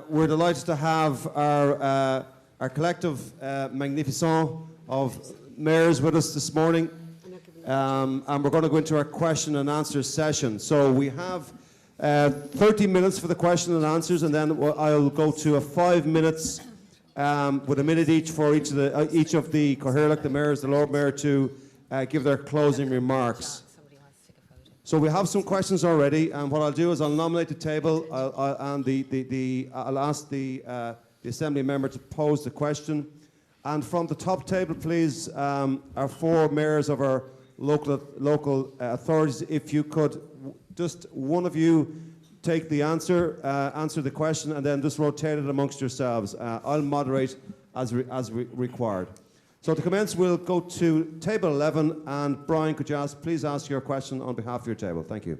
We're delighted to have our collective magnificent of mayors with us this morning, and we're going to go into our question and answer session. So we have 30 minutes for the question and answers, and then I'll go to a 5 minutes with a minute each for each of the Cathaoirleach, the mayors, the Lord Mayor, to give their closing remarks. So we have some questions already, and what I'll do is I'll nominate the table, and I'll ask the Assembly member to pose the question. And from the top table, please, our four mayors of our local authorities, if you could, just one of you take the answer the question, and then just rotate it amongst yourselves. I'll moderate as required. So to commence, we'll go to table 11, and Brian, could you please ask your question on behalf of your table? Thank you.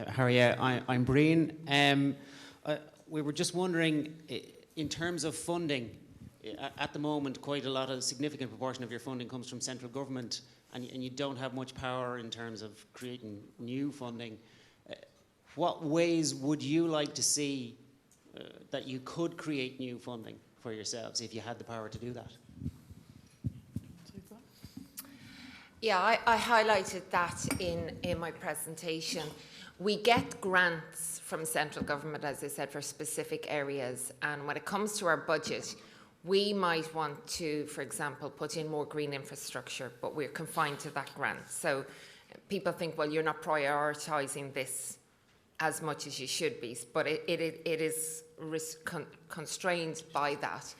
How are you? I'm Brian. We were just wondering, in terms of funding, at the moment, quite a lot of significant proportion of your funding comes from central government, and you don't have much power in terms of creating new funding. What ways would you like to see that you could create new funding for yourselves if you had the power to do that? Yeah, I highlighted that in my presentation. We get grants from central government, as I said, for specific areas, and when it comes to our budget, we might want to, for example, put in more green infrastructure, but we're confined to that grant. So people think, well, you're not prioritising this as much as you should be, but it is constrained by that.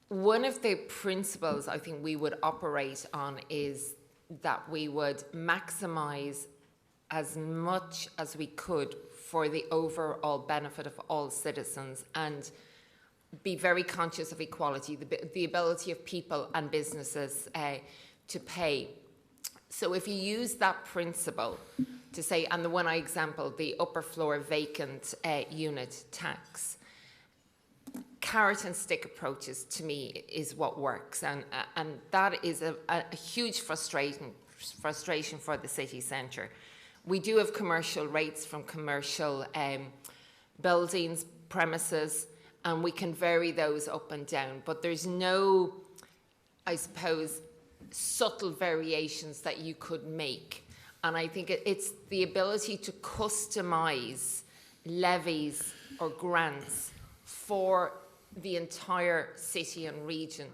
One of the principles I think we would operate on is that we would maximise as much as we could for the overall benefit of all citizens, and be very conscious of equality, the ability of people and businesses to pay. So if you use that principle to say, and the one example, the upper floor vacant unit tax, carrot and stick approaches to me is what works, and that is a huge frustration for the city centre. We do have commercial rates from commercial buildings, premises, and we can vary those up and down, but there's no, I suppose, subtle variations that you could make. And I think it's the ability to customise levies or grants for the entire city and region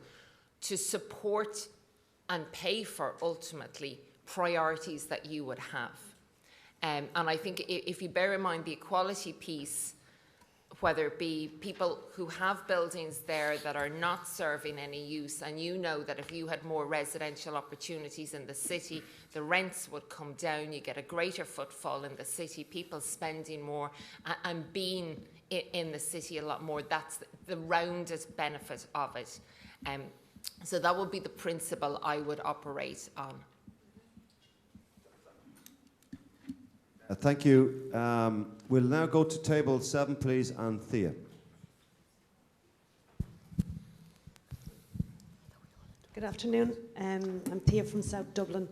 to support and pay for, ultimately, priorities that you would have. And I think if you bear in mind the equality piece, whether it be people who have buildings there that are not serving any use, and you know that if you had more residential opportunities in the city, the rents would come down, you get a greater footfall in the city, people spending more and being in the city a lot more. That's the rounded benefit of it. So that would be the principle I would operate on. Thank you. We'll now go to table 7, please, and Thea. Good afternoon. I'm Thea from South Dublin.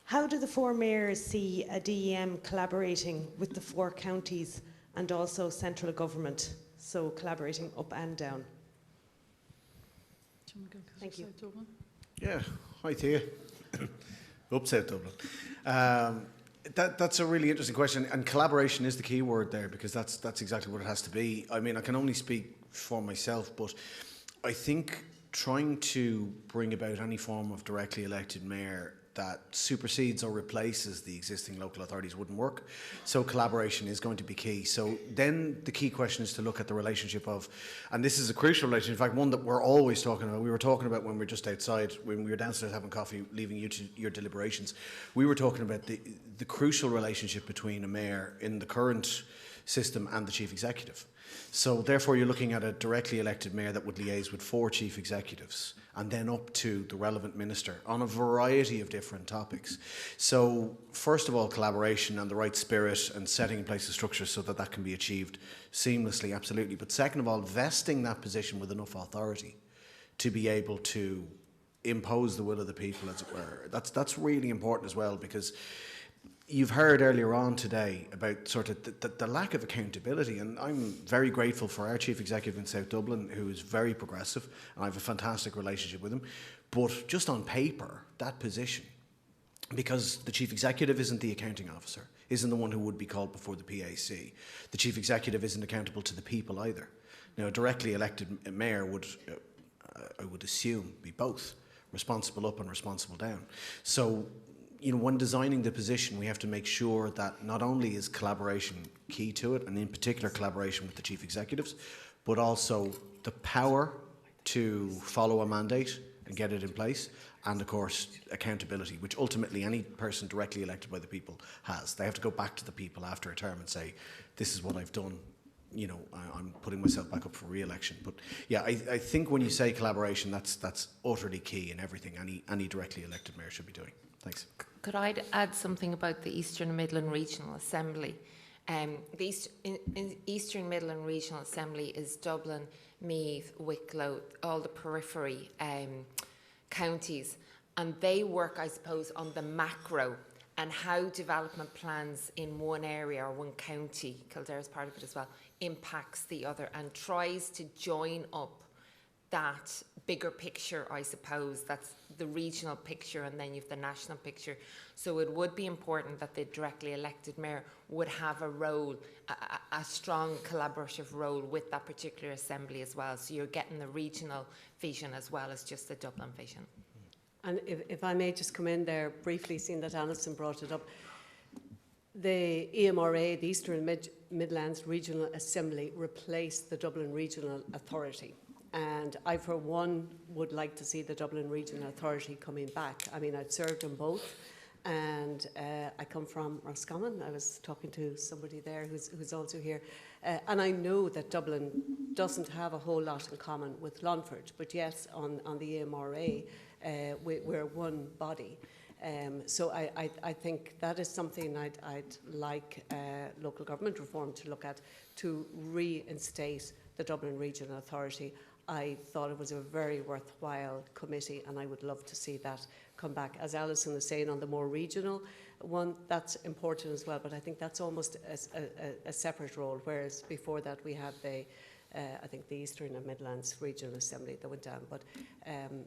How do the four mayors see a DEM collaborating with the 4 counties and also central government, so collaborating up and down? Thank you. Yeah, hi Thea. Up South Dublin. That's a really interesting question, and collaboration is the key word there, because that's exactly what it has to be. I mean, I can only speak for myself, but I think trying to bring about any form of directly elected mayor that supersedes or replaces the existing local authorities wouldn't work. So collaboration is going to be key. So then the key question is to look at the relationship of, and this is a crucial relationship, in fact one that we're always talking about. We were talking about when we were just outside, when we were downstairs having coffee, leaving you to your deliberations. We were talking about the crucial relationship between a mayor in the current system and the chief executive. So therefore you're looking at a directly elected mayor that would liaise with 4 chief executives and then up to the relevant minister on a variety of different topics. So first of all, collaboration and the right spirit and setting in place the structure so that that can be achieved seamlessly, absolutely. But second of all, vesting that position with enough authority to be able to impose the will of the people, as it were. That's really important as well, because you've heard earlier on today about sort of the lack of accountability, and I'm very grateful for our Chief Executive in South Dublin, who is very progressive, and I have a fantastic relationship with him. But just on paper, that position, because the Chief Executive isn't the accounting officer, isn't the one who would be called before the PAC. The Chief Executive isn't accountable to the people either. Now, a directly elected mayor would, I would assume, be both, responsible up and responsible down. So, you know, when designing the position, we have to make sure that not only is collaboration key to it, and in particular collaboration with the chief executives, but also the power to follow a mandate and get it in place, and of course accountability, which ultimately any person directly elected by the people has. They have to go back to the people after a term and say, this is what I've done. You know, I'm putting myself back up for re-election. But yeah, I think when you say collaboration, that's utterly key in everything any directly elected mayor should be doing. Thanks. Could I add something about the Eastern and Midland Regional Assembly? The Eastern Midland Regional Assembly is Dublin, Meath, Wicklow, all the periphery counties, and they work, I suppose, on the macro and how development plans in one area or one county, Kildare is part of it as well, impacts the other, and tries to join up that bigger picture, I suppose. That's the regional picture, and then you have the national picture. So it would be important that the directly elected mayor would have a role, a strong collaborative role with that particular assembly as well. So you're getting the regional vision as well as just the Dublin vision. And if I may just come in there briefly, seeing that Alison brought it up, the EMRA, the Eastern Midlands Regional Assembly, replaced the Dublin Regional Authority. And I, for one, would like to see the Dublin Regional Authority coming back. I mean, I'd served in both, and I come from Roscommon. I was talking to somebody there who's also here. And I know that Dublin doesn't have a whole lot in common with Longford, but yes, on the EMRA, we're one body. So I think that is something I'd like local government reform to look at, to reinstate the Dublin Regional Authority. I thought it was a very worthwhile committee, and I would love to see that come back. As Alison was saying, on the more regional one, that's important as well, but I think that's almost a separate role, whereas before that we had the I think the Eastern and Midlands Regional Assembly that went down, but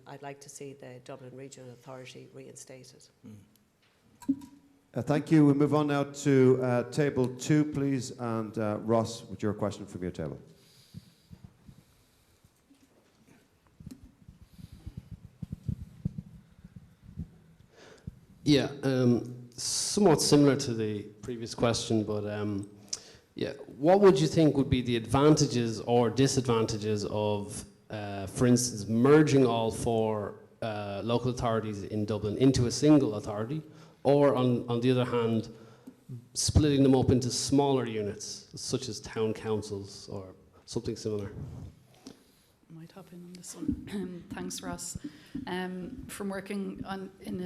I'd like to see the Dublin Regional Authority reinstated. Thank you. We'll move on now to table 2, please, and Ross, with your question from your table. Yeah, somewhat similar to the previous question, but yeah, what would you think would be the advantages or disadvantages of, for instance, merging all 4 local authorities in Dublin into a single authority, or on the other hand, splitting them up into smaller units, such as town councils or something similar? I might hop in on this one. Thanks, Ross. From working in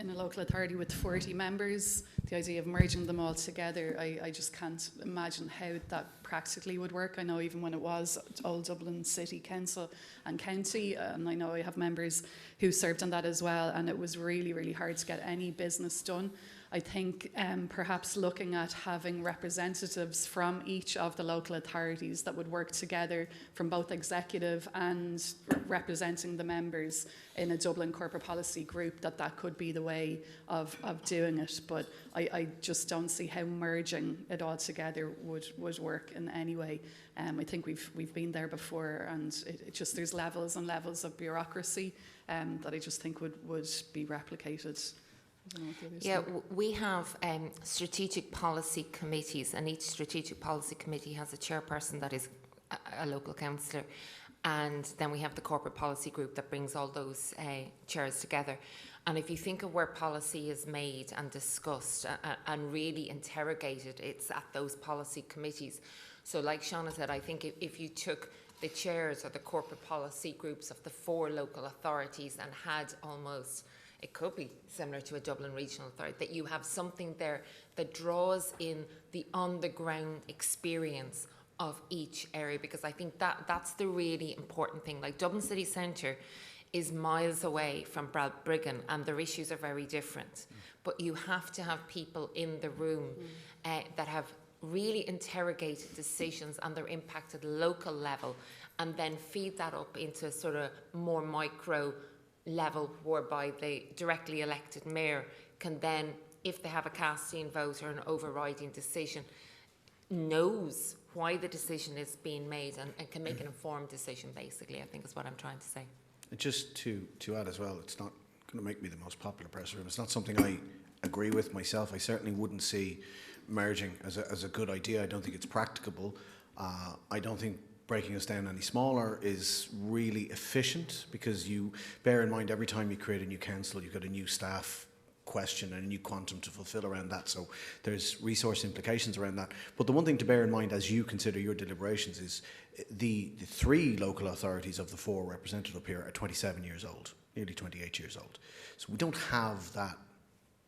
a local authority with 40 members, the idea of merging them all together, I just can't imagine how that practically would work. I know even when it was Old Dublin City Council and County, and I know I have members who served on that as well, and it was really, really hard to get any business done. I think perhaps looking at having representatives from each of the local authorities that would work together from both executive and representing the members in a Dublin corporate policy group, that could be the way of doing it. But I just don't see how merging it all together would work in any way. I think we've been there before, and it just, there's levels and levels of bureaucracy that I just think would be replicated. Yeah, we have strategic policy committees, and each strategic policy committee has a chairperson that is a local councillor, and then we have the corporate policy group that brings all those chairs together. And if you think of where policy is made and discussed and really interrogated, it's at those policy committees. So like Seána said, I think if you took the chairs or the corporate policy groups of the 4 local authorities and had almost, it could be similar to a Dublin regional authority, that you have something there that draws in the on-the-ground experience of each area, because I think that's the really important thing. Like Dublin city centre is miles away from Bradbriggan and their issues are very different. But you have to have people in the room that have really interrogated decisions and their impact at the local level, and then feed that up into a sort of more micro level whereby the directly elected mayor can then, if they have a casting vote or an overriding decision, knows why the decision is being made and can make an informed decision, basically, I think is what I'm trying to say. And just to add as well, it's not going to make me the most popular press room. It's not something I agree with myself. I certainly wouldn't see merging as a good idea. I don't think it's practicable. I don't think breaking us down any smaller is really efficient, because you bear in mind every time you create a new council, you've got a new staff question and a new quantum to fulfill around that. So there's resource implications around that. But the one thing to bear in mind as you consider your deliberations is the 3 local authorities of the 4 represented up here are 27 years old, nearly 28 years old. So we don't have that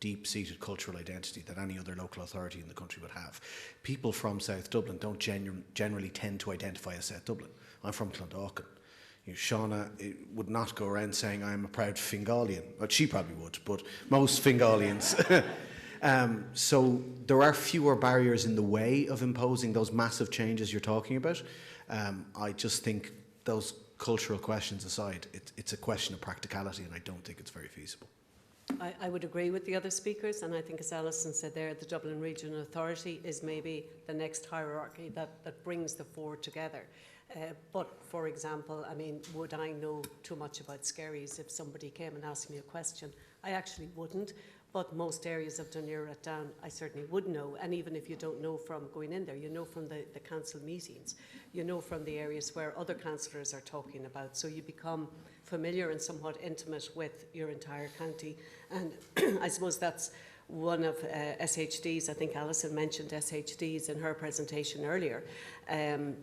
deep-seated cultural identity that any other local authority in the country would have. People from South Dublin don't generally tend to identify as South Dublin. I'm from Clondalkin. Seána would not go around saying I'm a proud Fingalian. Well, she probably would, but most Fingalians. So there are fewer barriers in the way of imposing those massive changes you're talking about. I just think those cultural questions aside, it's a question of practicality, and I don't think it's very feasible. I would agree with the other speakers, and I think, as Alison said there, the Dublin Regional Authority is maybe the next hierarchy that brings the 4 together. But, for example, I mean, would I know too much about Skerries if somebody came and asked me a question? I actually wouldn't, but most areas of Laoghaire-Rathdown I certainly would know, and even if you don't know from going in there, you know from the council meetings, you know from the areas where other councillors are talking about, so you become familiar and somewhat intimate with your entire county. And I suppose that's one of SHDs. I think Alison mentioned SHDs in her presentation earlier, and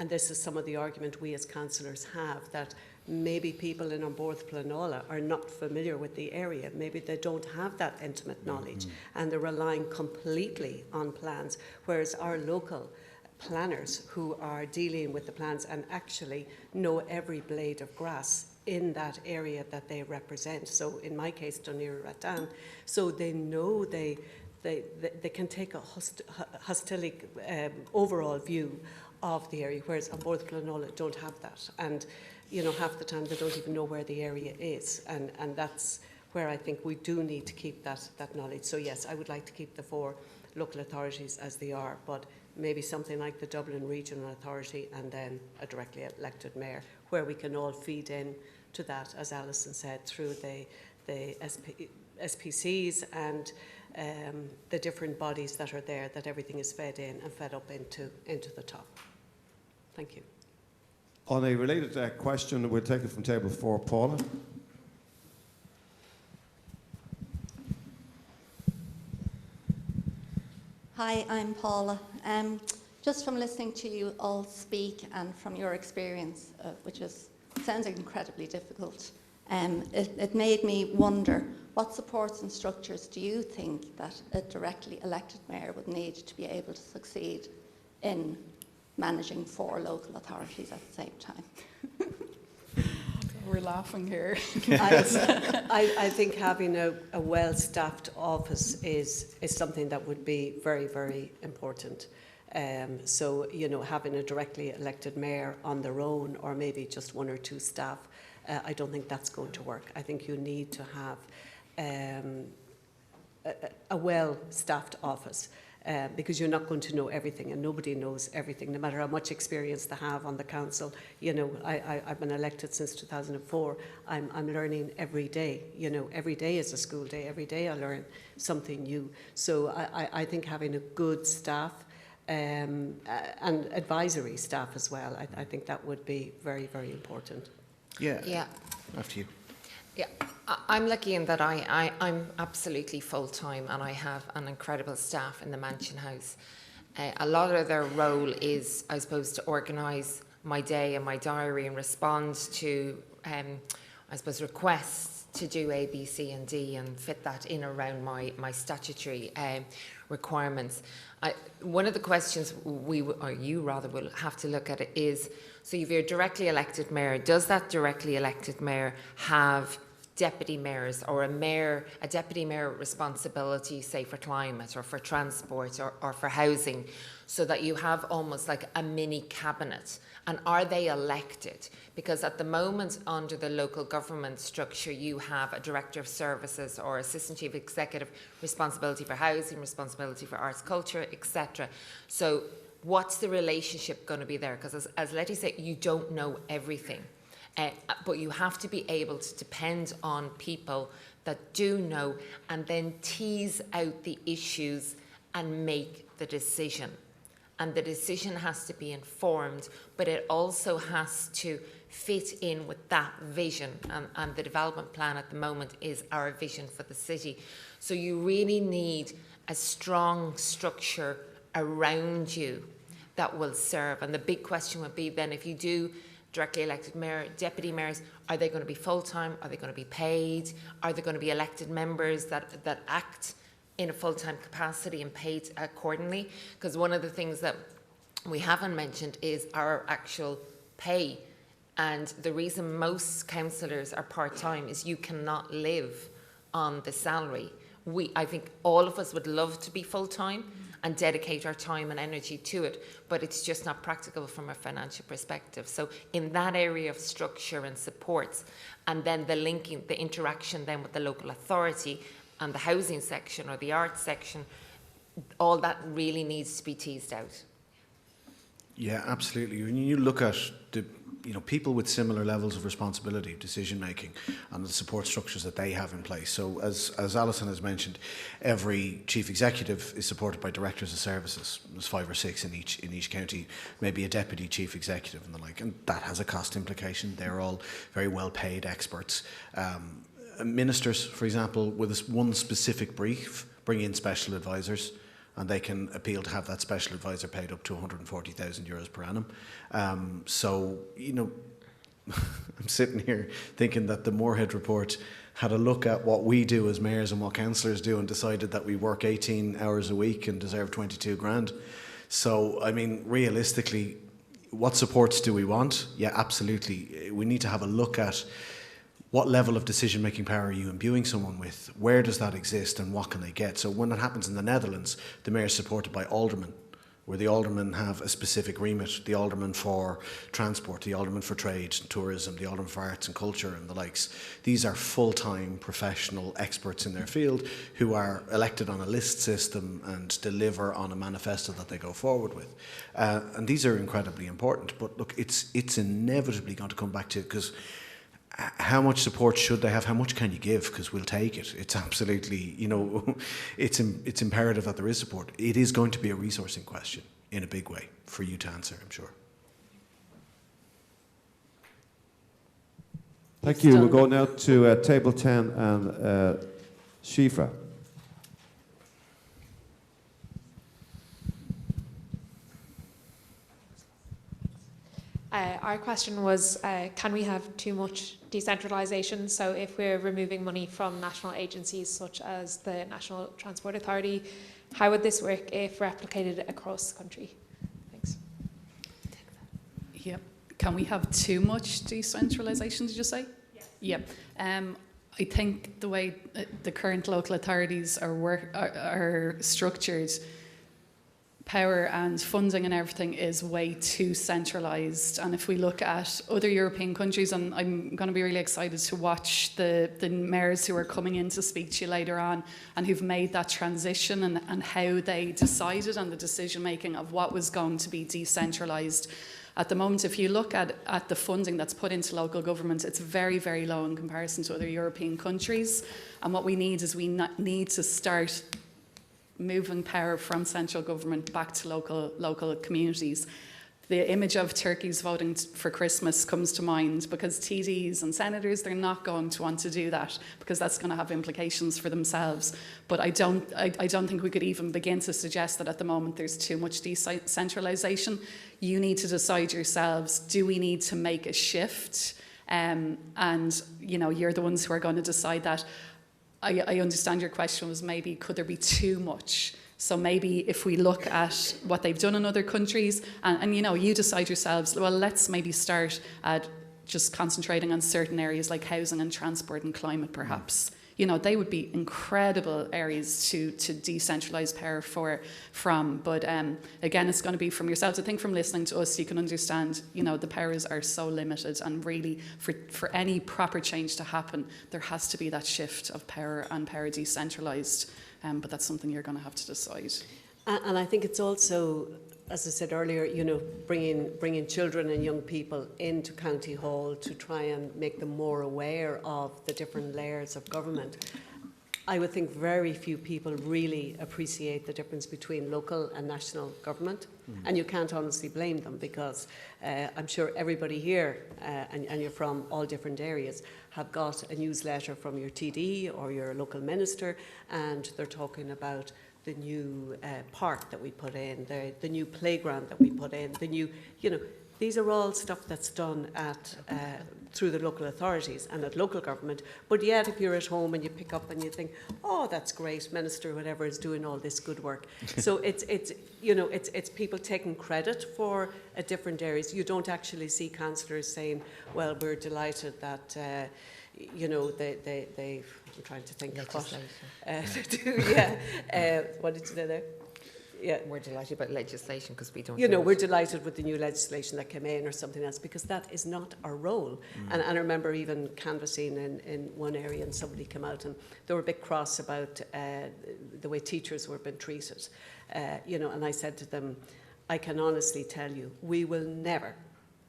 this is some of the argument we as councillors have, that maybe people in Omborth Planola are not familiar with the area. Maybe they don't have that intimate knowledge, and they're relying completely on plans, whereas our local planners who are dealing with the plans and actually know every blade of grass in that area that they represent. So in my case, Laoghaire-Rathdown, so they know they can take a holistic overall view of the area, whereas Omborth Planola don't have that. And you know, half the time they don't even know where the area is, and that's where I think we do need to keep that knowledge. So yes, I would like to keep the 4 local authorities as they are, but maybe something like the Dublin Regional Authority and then a directly elected mayor, where we can all feed in to that, as Alison said, through the SPCs and the different bodies that are there, that everything is fed in and fed up into the top. Thank you. On a related question, we'll take it from table 4, Paula. Hi, I'm Paula. Just from listening to you all speak and from your experience, which sounds incredibly difficult, it made me wonder, what supports and structures do you think that a directly elected mayor would need to be able to succeed in managing 4 local authorities at the same time? We're laughing here. I think having a well-staffed office is something that would be very, very important. So, you know, having a directly elected mayor on their own, or maybe just 1 or 2 staff, I don't think that's going to work. I think you need to have a well-staffed office. Because you're not going to know everything, and nobody knows everything, no matter how much experience they have on the council. You know, I've been elected since 2004. I'm learning every day. You know, every day is a school day. Every day I learn something new. So I think having a good staff and advisory staff as well, I think that would be very, very important. Yeah. After you. Yeah, I'm lucky in that I'm absolutely full-time, and I have an incredible staff in the Mansion House. A lot of their role is, I suppose, to organise my day and my diary and respond to, I suppose, requests to do A, B, C and D and fit that in around my statutory requirements. One of the questions you will have to look at it is, so if you're a directly elected mayor, does that directly elected mayor have deputy mayors or a deputy mayor responsibility, say for climate or for transport or for housing, so that you have almost like a mini cabinet? And are they elected? Because at the moment, under the local government structure, you have a director of services or assistant chief executive responsibility for housing, responsibility for arts, culture, etc. So what's the relationship going to be there? Because as Lettie said, you don't know everything. But you have to be able to depend on people that do know and then tease out the issues and make the decision. And the decision has to be informed, but it also has to fit in with that vision. And the development plan at the moment is our vision for the city. So you really need a strong structure around you that will serve. And the big question would be then, if you do directly elected mayor, deputy mayors, are they going to be full-time? Are they going to be paid? Are they going to be elected members that act in a full-time capacity and paid accordingly? Because one of the things that we haven't mentioned is our actual pay. And the reason most councillors are part-time is you cannot live on the salary. I think all of us would love to be full-time and dedicate our time and energy to it, but it's just not practical from a financial perspective. So in that area of structure and supports, and then the linking, the interaction then with the local authority and the housing section or the arts section, all that really needs to be teased out. Yeah, absolutely. When you look at the people with similar levels of responsibility, decision making, and the support structures that they have in place. So, as Alison has mentioned, every chief executive is supported by directors of services. There's 5 or 6 in each county, maybe a deputy chief executive and the like, and that has a cost implication. They're all very well paid experts. Ministers, for example, with one specific brief, bring in special advisors, and they can appeal to have that special advisor paid up to €140,000 per annum. I'm sitting here thinking that the Moorhead report had a look at what we do as mayors and what councillors do and decided that we work 18 hours a week and deserve 22 grand. So, I mean, realistically, what supports do we want? Yeah, absolutely. We need to have a look at what level of decision-making power are you imbuing someone with? Where does that exist and what can they get? So when that happens in the Netherlands, the mayor is supported by aldermen, where the aldermen have a specific remit, the alderman for transport, the alderman for trade and tourism, the alderman for arts and culture and the likes. These are full-time professional experts in their field who are elected on a list system and deliver on a manifesto that they go forward with. And these are incredibly important. But look, it's inevitably going to come back to, because how much support should they have? How much can you give? Because we'll take it. It's absolutely, it's imperative that there is support. It is going to be a resourcing question in a big way for you to answer, I'm sure. Thank you. We'll go now to table 10 and Shifra. Our question was, can we have too much decentralisation? So if we're removing money from national agencies such as the National Transport Authority, how would this work if replicated across the country? Thanks. Yep. Can we have too much decentralisation, did you say? Yes. Yep. I think the way the current local authorities are structured, power and funding and everything is way too centralised. And if we look at other European countries, and I'm going to be really excited to watch the mayors who are coming in to speak to you later on and who've made that transition and how they decided on the decision making of what was going to be decentralised. At the moment, if you look at the funding that's put into local government, it's very, very low in comparison to other European countries. And what we need is need to start moving power from central government back to local communities. the image of turkeys voting for Christmas comes to mind, because TDs and senators, they're not going to want to do that because that's going to have implications for themselves. But I don't think we could even begin to suggest that at the moment there's too much decentralisation. You need to decide yourselves, do we need to make a shift? And, you know, you're the ones who are going to decide that. I understand your question was maybe, could there be too much? So maybe if we look at what they've done in other countries, and you know, you decide yourselves, well, let's maybe start at just concentrating on certain areas like housing and transport and climate, perhaps. You know, they would be incredible areas to decentralise power from. But again, it's going to be from yourselves. I think from listening to us, you can understand, you know, the powers are so limited, and really for any proper change to happen, there has to be that shift of power and power decentralised. But that's something you're going to have to decide. And I think it's also, as I said earlier, you know, bringing children and young people into County Hall to try and make them more aware of the different layers of government. I would think very few people really appreciate the difference between local and national government. And you can't honestly blame them, because I'm sure everybody here, and you're from all different areas, have got a newsletter from your TD or your local minister, and they're talking about the new park that we put in, the new playground that we put in, the new, you know, these are all stuff that's done at through the local authorities and at local government. But yet, if you're at home and you pick up and you think, oh, that's great, minister, whatever, is doing all this good work. So it's you know, it's people taking credit for different areas. You don't actually see councillors saying, well, we're delighted that you know, they I'm trying to think what what did you say there? Yeah, We're delighted about legislation because we don't. you know, we're delighted with the new legislation that came in or something else, because that is not our role. And I remember even canvassing in one area, and somebody came out and they were a bit cross about the way teachers were being treated. You know, and I said to them, I can honestly tell you, we will never,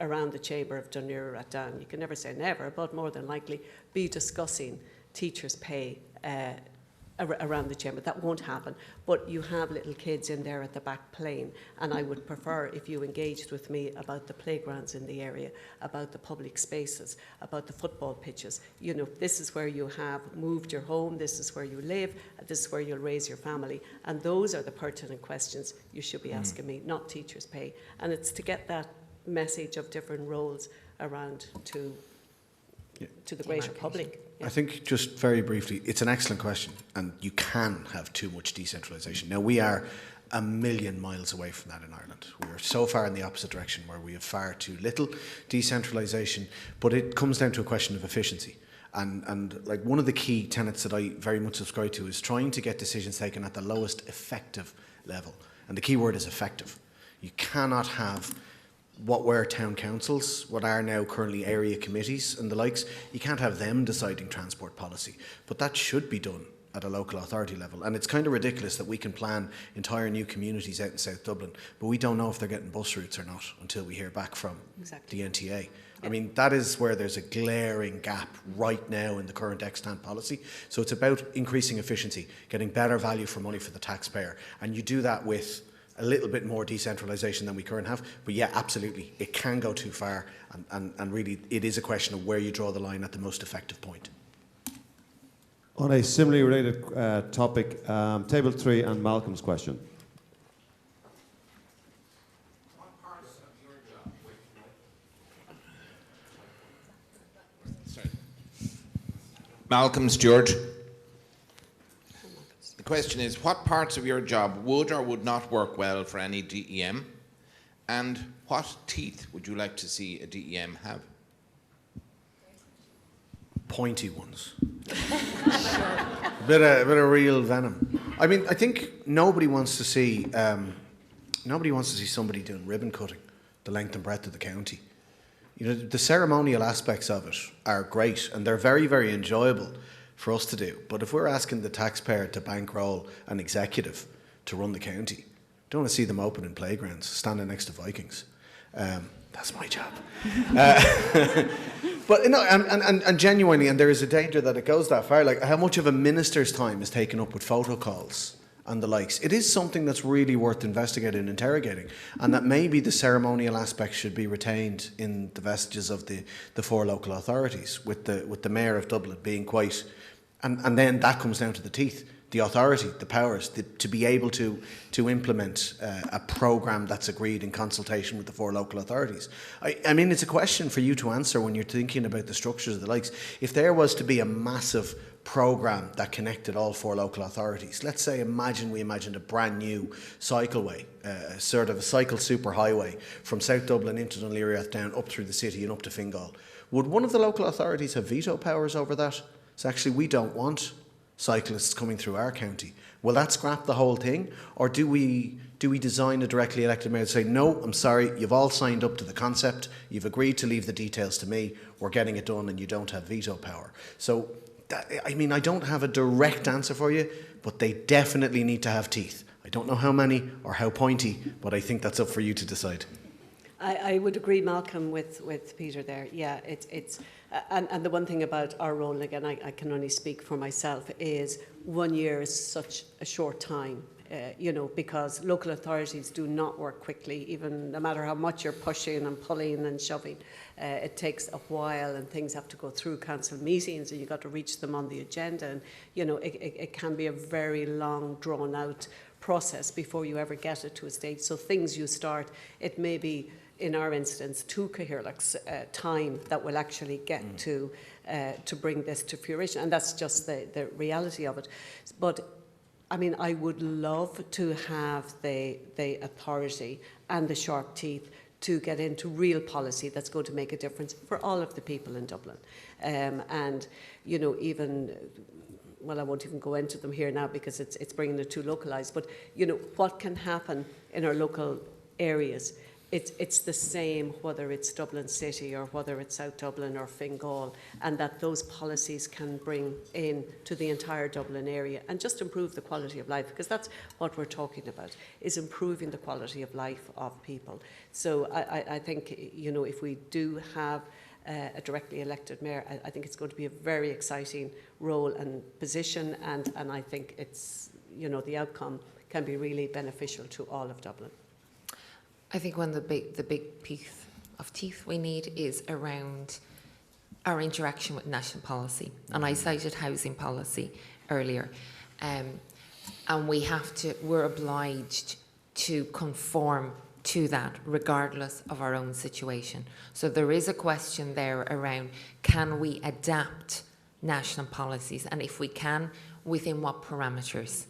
around the chamber of Laoghaire-Rathdown, you can never say never, but more than likely, be discussing teachers' pay around the chamber. That won't happen. But you have little kids in there at the back playing, and I would prefer if you engaged with me about the playgrounds in the area, about the public spaces, about the football pitches. You know, this is where you have moved your home, this is where you live, this is where you'll raise your family. And those are the pertinent questions you should be asking me, not teachers' pay. And it's to get that message of different roles around to the greater public. I think, just very briefly, it's an excellent question, and you can have too much decentralisation. Now, we are a million miles away from that in Ireland. We are so far in the opposite direction, where we have far too little decentralisation, but it comes down to a question of efficiency. And like, one of the key tenets that I very much subscribe to is trying to get decisions taken at the lowest effective level. And the key word is effective. You cannot have what were town councils, what are now currently area committees and the likes. You can't have them deciding transport policy, but that should be done at a local authority level. And it's kind of ridiculous that we can plan entire new communities out in South Dublin, but we don't know if they're getting bus routes or not until we hear back from the NTA. Yeah. I mean, that is where there's a glaring gap right now in the current extant policy. So it's about increasing efficiency, getting better value for money for the taxpayer. And you do that with a little bit more decentralisation than we currently have. But yeah, absolutely, it can go too far, and really it is a question of where you draw the line at the most effective point. On a similarly related topic, Table 3 and Malcolm's question. Malcolm Stewart. The question is, what parts of your job would or would not work well for any DEM, and what teeth would you like to see a DEM have? Pointy ones. a bit of real venom. I mean, I think nobody wants to see somebody doing ribbon cutting the length and breadth of the county. You know, the ceremonial aspects of it are great, and they're very, very enjoyable for us to do. But if we're asking the taxpayer to bankroll an executive to run the county, don't want to see them opening playgrounds, standing next to Vikings. That's my job. But you know, and genuinely, and there is a danger that it goes that far. Like, how much of a minister's time is taken up with photo calls and the likes. It is something that's really worth investigating and interrogating, and that maybe the ceremonial aspect should be retained in the vestiges of the four local authorities, with the Mayor of Dublin being quite, and then that comes down to the teeth, the authority, the powers, to be able to implement a programme that's agreed in consultation with the four local authorities. I mean, it's a question for you to answer when you're thinking about the structures of the likes. If there was to be a massive programme that connected all four local authorities, let's say we imagined a brand new cycleway, sort of a cycle superhighway from South Dublin into Laoghaire-Rathdown up through the city and up to Fingal. Would one of the local authorities have veto powers over that? So actually we don't want cyclists coming through our county. Will that scrap the whole thing? Or do we design a directly elected mayor to say, no, I'm sorry, you've all signed up to the concept, you've agreed to leave the details to me, we're getting it done and you don't have veto power. So, I mean, I don't have a direct answer for you, but they definitely need to have teeth. I don't know how many or how pointy, but I think that's up for you to decide. I would agree, Malcolm, with Peter there. Yeah, it's and the one thing about our role, and again, I can only speak for myself, is 1 year is such a short time, because local authorities do not work quickly, even no matter how much you're pushing and pulling and shoving. It takes a while and things have to go through council meetings and you've got to reach them on the agenda. And, it can be a very long, drawn out process before you ever get it to a stage. So things you start, it may be, in our instance, 2 Cathaoirleach's time that will actually get to bring this to fruition. And that's just the reality of it. But I mean, I would love to have the authority and the sharp teeth to get into real policy that's going to make a difference for all of the people in Dublin. And, even, well, I won't even go into them here now because it's bringing it too localised, but, what can happen in our local areas. It's the same whether it's Dublin City or whether it's South Dublin or Fingal, and that those policies can bring in to the entire Dublin area and just improve the quality of life, because that's what we're talking about, is improving the quality of life of people. So I think, if we do have a directly elected mayor, I think it's going to be a very exciting role and position, and I think it's, the outcome can be really beneficial to all of Dublin. I think one of the big piece of teeth we need is around our interaction with national policy. And I cited housing policy earlier. And we're obliged to conform to that regardless of our own situation. So there is a question there around, can we adapt national policies? And if we can, within what parameters?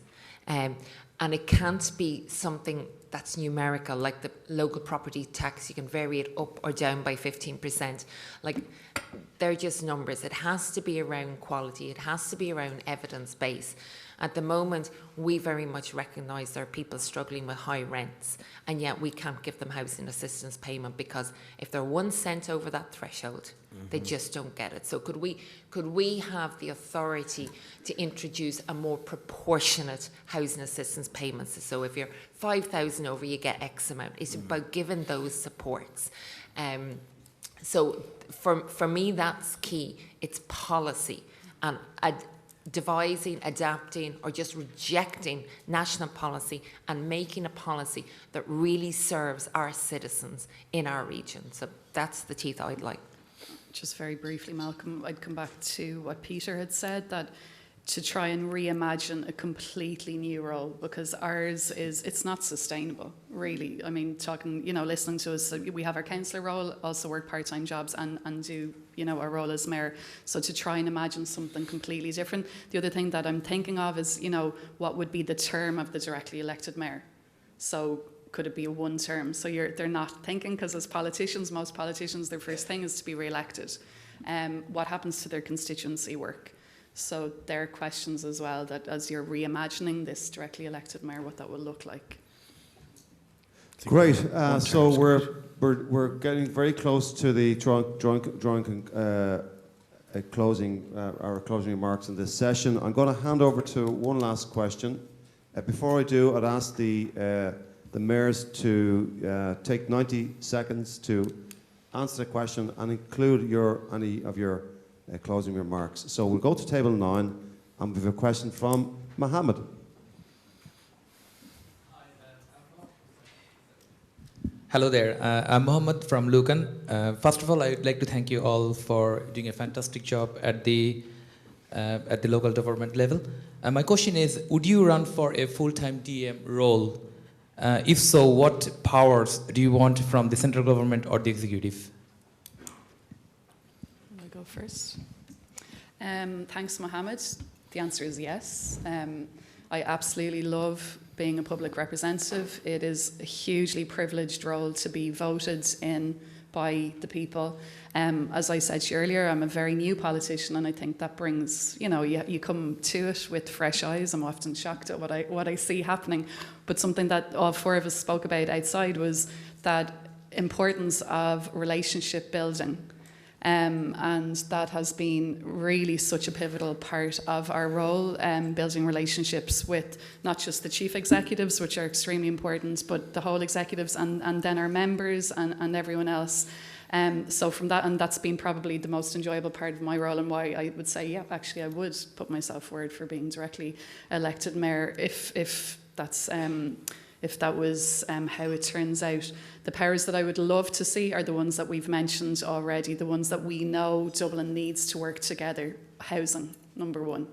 And it can't be something that's numerical, like the local property tax. You can vary it up or down by 15%. Like, they're just numbers. It has to be around quality. It has to be around evidence base. At the moment, we very much recognise there are people struggling with high rents, and yet we can't give them housing assistance payment because if they're 1 cent over that threshold, they just don't get it. So could we have the authority to introduce a more proportionate housing assistance payments? So if you're 5,000 over, you get X amount. It's about giving those supports. So for me, that's key. It's policy and devising, adapting, or just rejecting national policy and making a policy that really serves our citizens in our region. So that's the teeth I'd like. Just very briefly, Malcolm, I'd come back to what Peter had said, that to try and reimagine a completely new role, because ours it's not sustainable, really. I mean, listening to us, we have our councillor role, also work part-time jobs and do, our role as mayor. So to try and imagine something completely different. The other thing that I'm thinking of is, what would be the term of the directly elected mayor? So could it be a 1 term? So they're not thinking, because as politicians, most politicians, their first thing is to be re-elected. What happens to their constituency work? So there are questions as well, that as you're reimagining this directly elected mayor, what that will look like. Great. So we're getting very close to the our closing remarks in this session. I'm going to hand over to one last question. Before I do, I'd ask the mayors to take 90 seconds to answer the question and include any of your closing remarks. So we'll go to table 9, and we have a question from Mohammed. Hello there. I'm Mohammed from Lucan. First of all, I would like to thank you all for doing a fantastic job at the local government level. My question is, would you run for a full-time DM role? If so, what powers do you want from the central government or the executive? I'll go first. Thanks, Mohammed. The answer is yes. I absolutely love being a public representative. It is a hugely privileged role to be voted in by the people. As I said to you earlier, I'm a very new politician, and I think that brings, you come to it with fresh eyes. I'm often shocked at what I see happening. But something that all four of us spoke about outside was that importance of relationship building. And that has been really such a pivotal part of our role, building relationships with not just the chief executives, which are extremely important, but the whole executives and then our members and everyone else. So from that, and that's been probably the most enjoyable part of my role, and why I would say, yeah, actually I would put myself forward for being directly elected mayor if that was how it turns out. The powers that I would love to see are the ones that we've mentioned already, the ones that we know Dublin needs to work together. Housing, number one.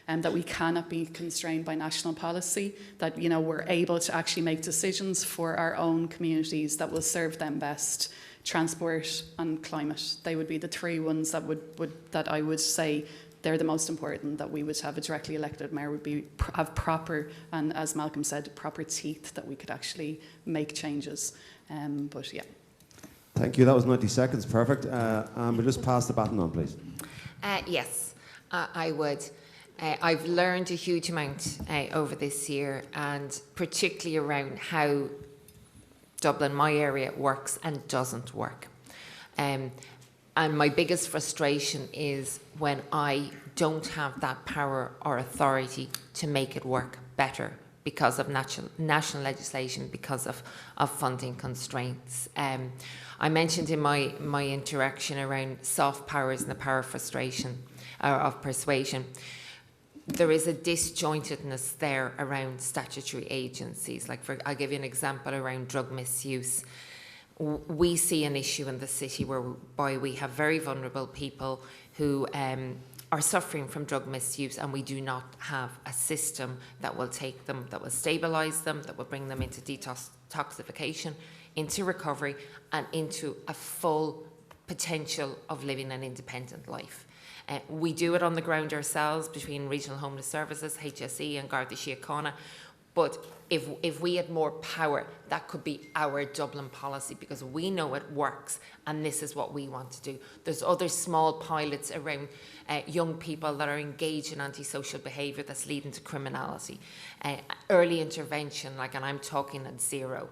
And that we cannot be constrained by national policy, that we're able to actually make decisions for our own communities that will serve them best. Transport and climate, they would be the three ones that I would say they're the most important, that we would have a directly elected mayor would have proper, and as Malcolm said, proper teeth that we could actually make changes. But yeah. Thank you. That was 90 seconds. Perfect. We'll just pass the baton on, please. Yes, I would. I've learned a huge amount over this year, and particularly around how Dublin, my area, works and doesn't work. And my biggest frustration is when I don't have that power or authority to make it work better because of national legislation, because of funding constraints. I mentioned in my interaction around soft powers and the power of frustration, of persuasion. There is a disjointedness there around statutory agencies. I'll give you an example around drug misuse. We see an issue in the city whereby we have very vulnerable people who are suffering from drug misuse, and we do not have a system that will take them, that will stabilise them, that will bring them into detoxification, into recovery, and into a full potential of living an independent life. We do it on the ground ourselves between Regional Homeless Services, HSE and Garda Síochána. But if we had more power, that could be our Dublin policy, because we know it works and this is what we want to do. There's other small pilots around young people that are engaged in antisocial behaviour that's leading to criminality. Early intervention, and I'm talking at 0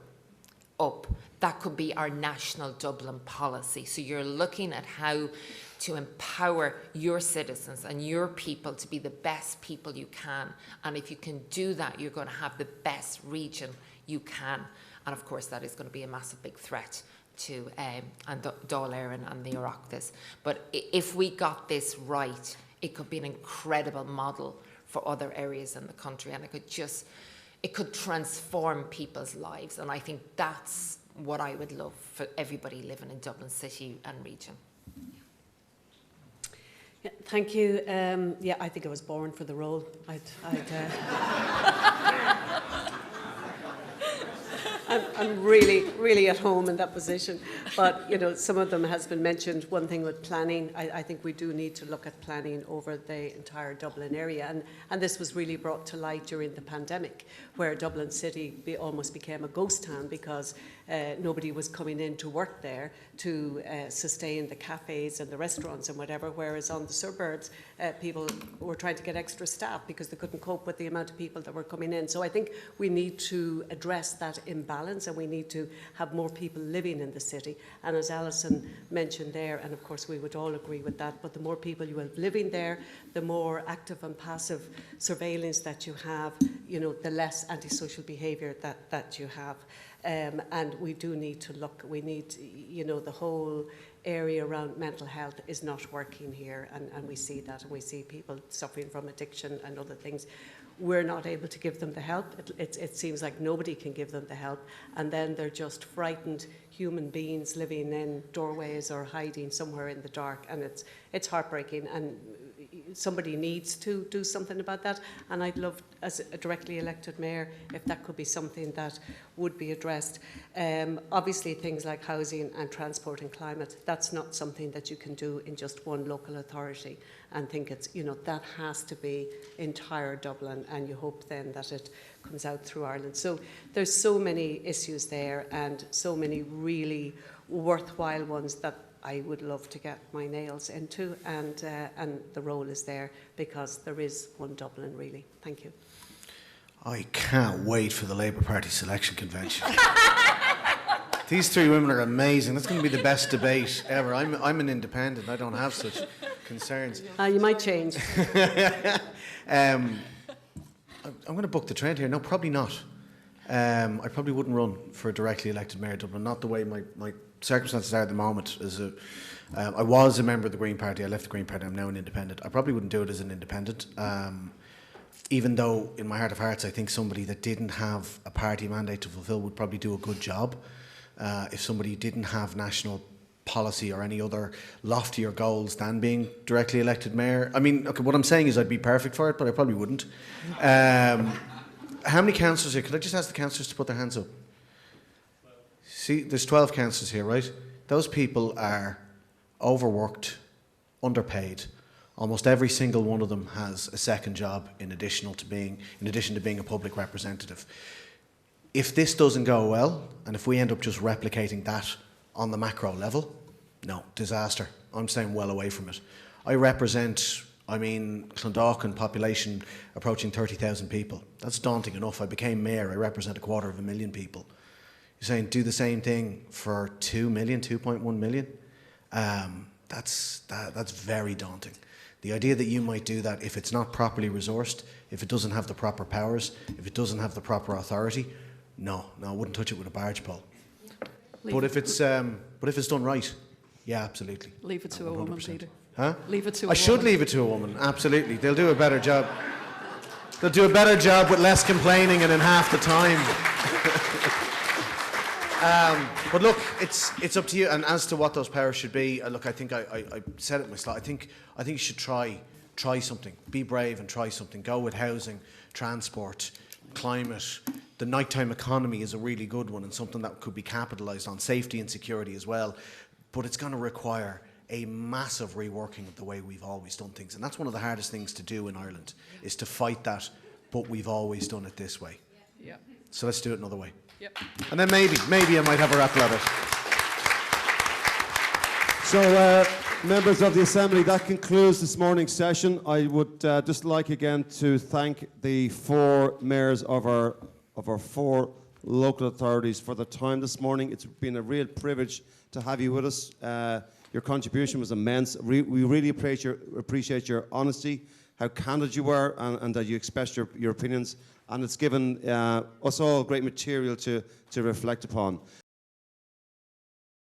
up, that could be our national Dublin policy. So you're looking at how to empower your citizens and your people to be the best people you can. And if you can do that, you're going to have the best region you can. And of course, that is going to be a massive big threat to Dáil and the Oireachtas. But if we got this right, it could be an incredible model for other areas in the country, and it could transform people's lives. And I think that's what I would love for everybody living in Dublin City and region. Yeah, thank you. Yeah, I think I was born for the role. I'm really, really at home in that position. But, some of them has been mentioned. One thing with planning, I think we do need to look at planning over the entire Dublin area. And this was really brought to light during the pandemic, where Dublin City almost became a ghost town because nobody was coming in to work there to sustain the cafes and the restaurants and whatever, whereas on the suburbs, people were trying to get extra staff because they couldn't cope with the amount of people that were coming in. So I think we need to address that imbalance, and we need to have more people living in the city. And as Alison mentioned there, and of course we would all agree with that, but the more people you have living there, the more active and passive surveillance that you have, the less antisocial behaviour that you have. And we do need to look, we need, the whole area around mental health is not working here, and we see that, and we see people suffering from addiction and other things. we're not able to give them the help. It seems like nobody can give them the help, and then they're just frightened human beings living in doorways or hiding somewhere in the dark, and it's heartbreaking, and somebody needs to do something about that. And I'd love, as a directly elected mayor, if that could be something that would be addressed. Obviously things like housing and transport and climate, that's not something that you can do in just one local authority, and think it's, you know, that has to be entire Dublin, and you hope then that it comes out through Ireland. So there's so many issues there, and so many really worthwhile ones that I would love to get my nails into, and the role is there because there is one Dublin, really. Thank you. I can't wait for the Labour Party selection convention. These three women are amazing. That's going to be the best debate ever. I'm an independent. I don't have such concerns. You might change. I'm going to book the trend here. No, probably not. I probably wouldn't run for a directly elected mayor of Dublin, not the way my circumstances are at the moment. I was a member of the Green Party, I left the Green Party, I'm now an independent. I probably wouldn't do it as an independent, even though in my heart of hearts I think somebody that didn't have a party mandate to fulfil would probably do a good job. If somebody didn't have national policy or any other loftier goals than being directly elected mayor. I mean, okay, what I'm saying is I'd be perfect for it, but I probably wouldn't. How many councillors here? Could I just ask the councillors to put their hands up? See, there's 12 councillors here, right? Those people are overworked, underpaid. Almost every single one of them has a second job in addition to being a public representative. If this doesn't go well, and if we end up just replicating that on the macro level, no, disaster. I'm staying well away from it. I represent, Clondalkin population approaching 30,000 people. That's daunting enough. I became mayor. I represent 250,000 people. You're saying do the same thing for 2 million, 2.1 million? That's very daunting. The idea that you might do that if it's not properly resourced, if it doesn't have the proper powers, if it doesn't have the proper authority, no, I wouldn't touch it with a barge pole. But if it's done right, yeah, absolutely. Leave it to a woman, Peter. Huh? Leave it to a woman. I should leave it to a woman, absolutely. They'll do a better job. They'll do a better job with less complaining and in half the time. But look, it's up to you. And as to what those powers should be, look, I think I said it in my slide. I think you should try something. Be brave and try something. Go with housing, transport, climate. The nighttime economy is a really good one and something that could be capitalised on. Safety and security as well. But it's going to require a massive reworking of the way we've always done things. And that's one of the hardest things to do in Ireland, is to fight that, but we've always done it this way. Yeah. So let's do it another way. Yep. And then maybe I might have a rattle at it. So, members of the Assembly, that concludes this morning's session. I would just like again to thank the 4 mayors of our 4 local authorities for the time this morning. It's been a real privilege to have you with us. Your contribution was immense. We really appreciate your honesty, how candid you were, and that you expressed your opinions. And it's given us all great material to reflect upon.